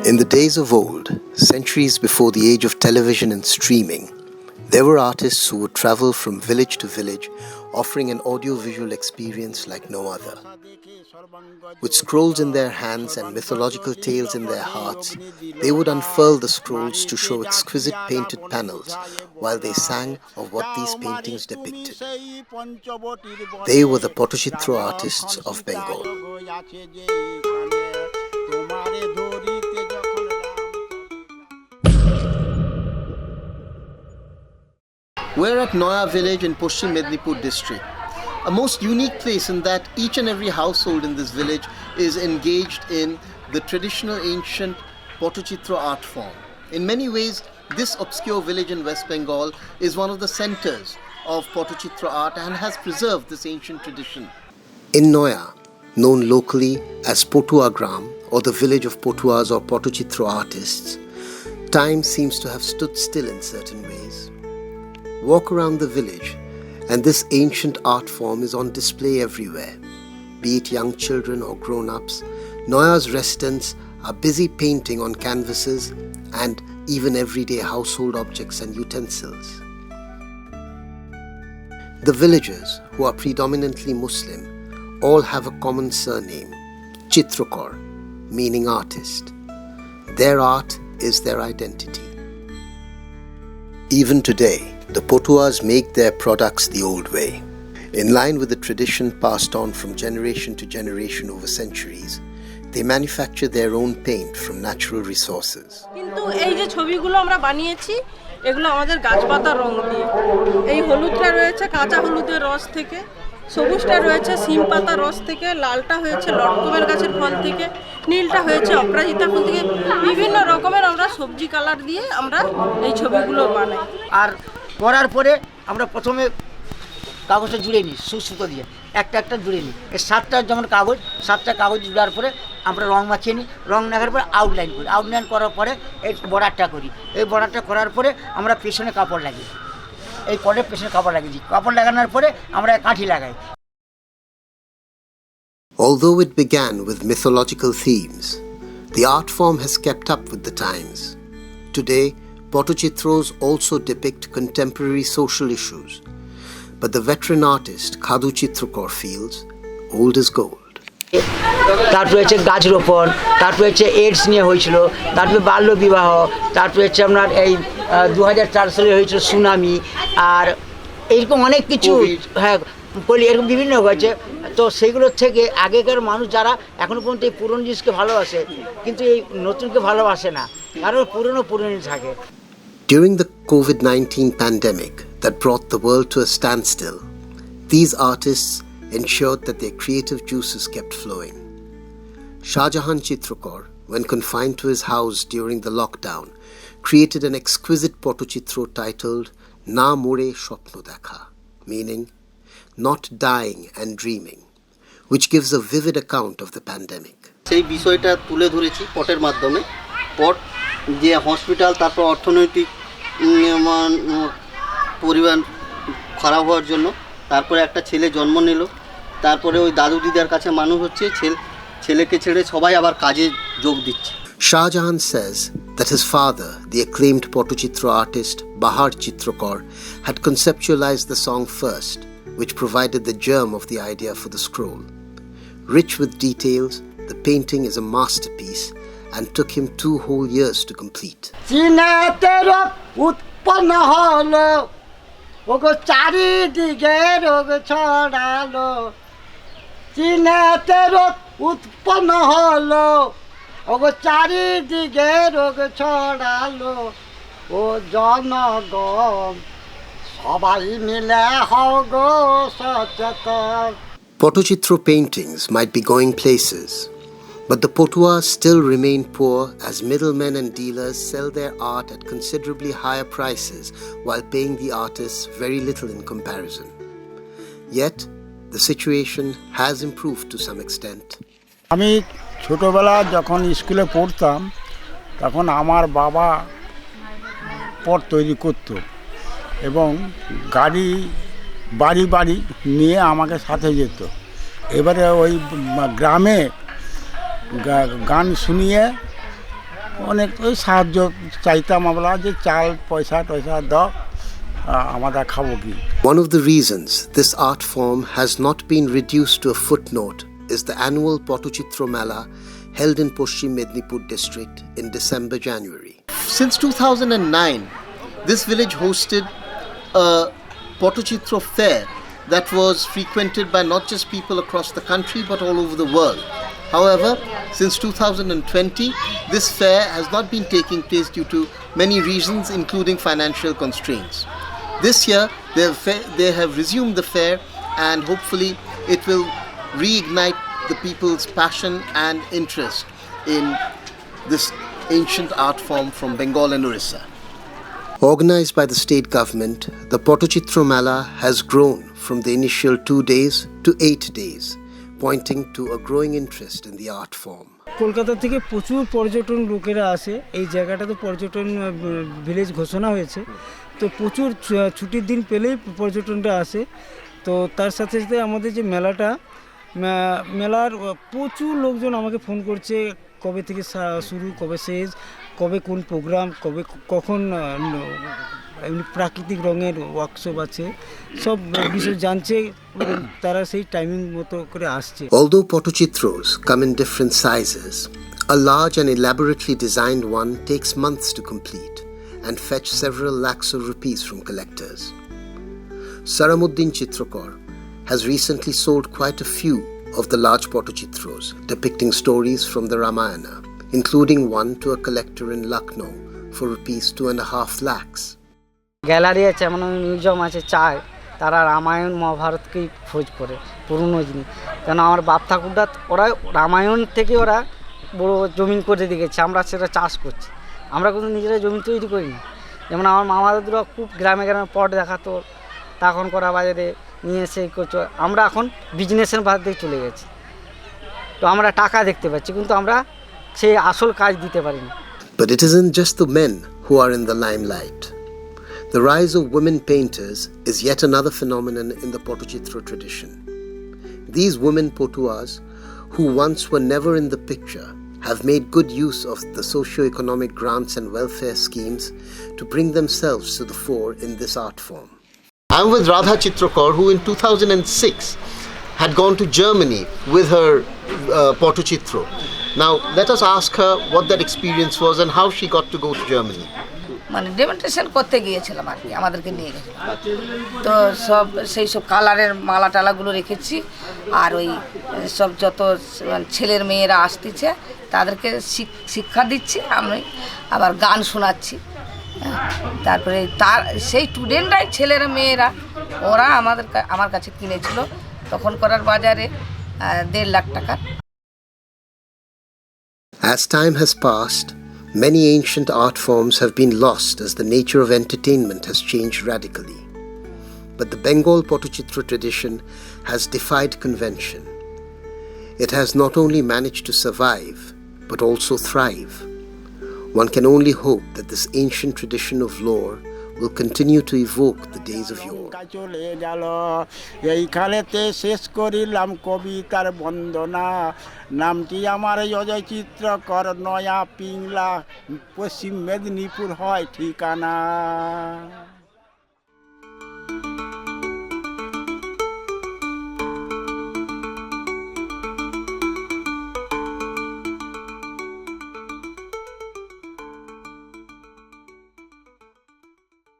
In the days of old, centuries before the age of television and streaming, there were artists who would travel from village to village, offering an audiovisual experience like no other. With scrolls in their hands and mythological tales in their hearts, they would unfurl the scrolls to show exquisite painted panels while they sang of what these paintings depicted. They were the Patachitra artists of Bengal. We're at Naya village in Paschim Medinipur district. A most unique place in that each and every household in this village is engaged in the traditional ancient Patachitra art form. In many ways, this obscure village in West Bengal is one of the centers of Patachitra art and has preserved this ancient tradition. In Naya, known locally as Potua Gram or the village of Potuas or Patachitra artists, time seems to have stood still in certain ways. Walk around the village and this ancient art form is on display everywhere. Be it young children or grown-ups, Naya's residents are busy painting on canvases and even everyday household objects and utensils. The villagers, who are predominantly Muslim, all have a common surname, Chitrakar, meaning artist. Their art is their identity. Even today, the Potuas make their products the old way. In line with the tradition passed on from generation to generation over centuries, they manufacture their own paint from natural resources. কিন্তু এই যে ছবিগুলো আমরা বানিয়েছি এগুলো আমাদের গাছপাতার রং দিয়ে। এই হলুদটা রয়েছে কাঁচা হলুদের রস থেকে, সবুজটা রয়েছে সিম পাতার রস থেকে, লালটা হয়েছে লটকমের গাছের ফল থেকে, নীলটা হয়েছে অপরাজিতা ফুল থেকে। বিভিন্ন রকমের আমরা সবজি কালার দিয়ে আমরা এই ছবিগুলো বানাই। আর করার পরে আমরা প্রথমে কাগজটা জুড়ে নিই সুতো দিয়ে একটা একটা জুড়ে নিই। এই সাতটা কাগজ জুড়ার পরে আমরা রং মাখিয়ে নিই। রং মাখার পরে আউটলাইন করি। আউটলাইন করার পরে এই বর্ডারটা করি। এই বর্ডারটা করার পরে আমরা পেছনে কাপড় লাগিয়ে এই পরে পেছনে কাপড় লাগিয়ে দিই। কাপড় লাগানোর পরে আমরা কাঠি লাগাই। Although it began with mythological themes, the art form has kept up with the times. Today, Patachitros also depict contemporary social issues. But the veteran artist Khadu Chitrakar feels old is gold. তারপরে হচ্ছে গাছ রোপণ, তারপরে হচ্ছে AIDS নিয়ে হয়েছিল, তারপরে বাল্য বিবাহ, তারপরে হচ্ছে আপনার এই 2004 সালে হয়েছিল সুনামি, আর এইরকম অনেক কিছু হ্যাঁ এরকম বিভিন্ন হয়েছে। তো সেইগুলোর থেকে আগেকার মানুষ যারা এখনো পর্যন্ত এই পুরনো জিনিসকে ভালোবাসে কিন্তু এই নতুনকে ভালোবাসে না, কারণ পুরনো থাকে। During the COVID-19 pandemic that brought the world to a standstill, these artists ensured that their creative juices kept flowing. Shahjahan Chitrakar, when confined to his house during the lockdown, created an exquisite Patachitra titled Na More Shopno Dekha, meaning not dying and dreaming, which gives a vivid account of the pandemic. সেই বিষয়টা তুলে ধরেছি পটের মাধ্যমে। পট যে hospital, তারপর অর্থনৈতিক পরিবার খারাপ হওয়ার জন্য তারপরে একটা ছেলে জন্ম নিল, তারপরে ওই দাদু দিদার কাছে মানুষ হচ্ছে, ছেলেকে ছেড়ে সবাই আবার কাজে যোগ দিচ্ছে। Shahjahan says that his father, the acclaimed Patachitra artist Bahar Chitrakar, had conceptualized the song first, which provided the germ of the idea for the scroll. Rich with details, the painting is a masterpiece and took him 2 whole years to complete. উৎপন্ন হলো ওগো চারিদিকে রোগ ছড়ালো, চীনেতে রোগ উৎপন্ন হলো ওগো চারিদিকে রোগ ছড়ালো, ও জনগণ সবাই মিলে হও গো সচেতন। Patachitra paintings might be going places, but the Potuas still remain poor as middlemen and dealers sell their art at considerably higher prices while paying the artists very little in comparison. Yet, the situation has improved to some extent. আমি ছোটবেলা যখন স্কুলে পড়তাম তখন আমার বাবা পট তৈরি করত এবং বাড়ি বাড়ি নিয়ে আমাকে সাথে যেত। এবারে ওই গ্রামে গান শুনিয়ে অনেক ওই সাহায্য চাইতাম আমরা যে চাল পয়সা টয়সা দাও আমরা খাবো কি। One of the reasons this art form has not been reduced to a footnote is the annual Patachitra Mela held in Paschim Medinipur district in December-January. Since 2009, this village hosted a Patachitra fair that was frequented by not just people across the country but all over the world. However, since 2020, this fair has not been taking place due to many reasons, including financial constraints. This year, they have resumed the fair, and hopefully it will reignite the people's passion and interest in this ancient art form from Bengal and Orissa. Organized by the state government, the Patachitra Mela has grown from the initial 2 days to 8 days, pointing to a growing interest in the art form. Kolkata থেকে প্রচুর পর্যটন লোকেরা আসে। এই জায়গাটা তো পর্যটন village ঘোষণা হয়েছে, তো প্রচুর ছুটির দিন পেলেই পর্যটনটা আসে। তো তার সাথে সাথে আমাদের যে মেলার প্রচুর লোকজন আমাকে ফোন করছে, কবে থেকে শুরু, কবে শেষ, কবে কোন প্রোগ্রাম, কবে কখন এমনি প্রাকৃতিক রঙের ওয়ার্কশপ আছে, সব বিষয় জানছে, তারা সেই টাইমিং মতো করে আসছে। Although Patachitros come in different sizes, a large and elaborately designed one takes months to complete and fetch several lakhs of rupees from collectors. Saramuddin Chitrakar has recently sold quite a few of the large Patachitros depicting stories from the Ramayana, including one to a collector in Lucknow for rupees 2.5 lakhs. Gallery আছে, এমন museum আছে, চায় তারা রামায়ণ মহাভারতকেই খোঁজ করে পুরনো জিনিস। কেন আমার বাপ ঠাকুরদা ওরা রামায়ণ থেকে ওরা বড় জমিন করে দিয়েছে, আমরা সেটা চাষ করছি, আমরা কিন্তু নিজেরা জমি তৈরি করিনি। যেমন আমার মামা দাদুরা খুব গ্রামে গ্রামে পট দেখাতো, তখন করা বাজারে নিয়ে এসে করছো, আমরা এখন বিজনেসের বাদ দিয়ে চলে গেছি। তো আমরা টাকা দেখতে পাচ্ছি, কিন্তু আমরা সেই আসল কাজ দিতে পারিনি। But it isn't just the men who are in the limelight. The rise of women painters is yet another phenomenon in the Patachitra tradition. These women potuas, who once were never in the picture, have made good use of the socio-economic grants and welfare schemes to bring themselves to the fore in this art form. I'm with Radha Chitrakar, who in 2006 had gone to Germany with her Patachitra. Now, let us ask her what that experience was and how she got to go to Germany. মানে demonstration করতে গিয়েছিলাম আর কি, আমাদেরকে নিয়ে গেছে। তো সব সেই সব কালারের মালা টালাগুলো রেখেছি, আর ওই সব যত ছেলের মেয়েরা আসতেছে তাদেরকে শিক্ষা দিচ্ছি, আমি আবার গান শোনাচ্ছি। তারপরে তার সেই স্টুডেন্টরাই ছেলেরা মেয়েরা ওরা আমার কাছে কিনেছিল তখন করার বাজারে 1.5 লাখ টাকা। As time has passed, many ancient art forms have been lost as the nature of entertainment has changed radically. But the Bengal Patachitra tradition has defied convention. It has not only managed to survive, but also thrive. One can only hope that this ancient tradition of lore will continue to evoke the days of yore. চলে গেল এইখানেতে শেষ করিলাম কবিতার বন্দনা, নামটি আমার অজয় চিত্রকর, নয়া পিংলা, পশ্চিম মেদিনীপুর হয় ঠিকানা।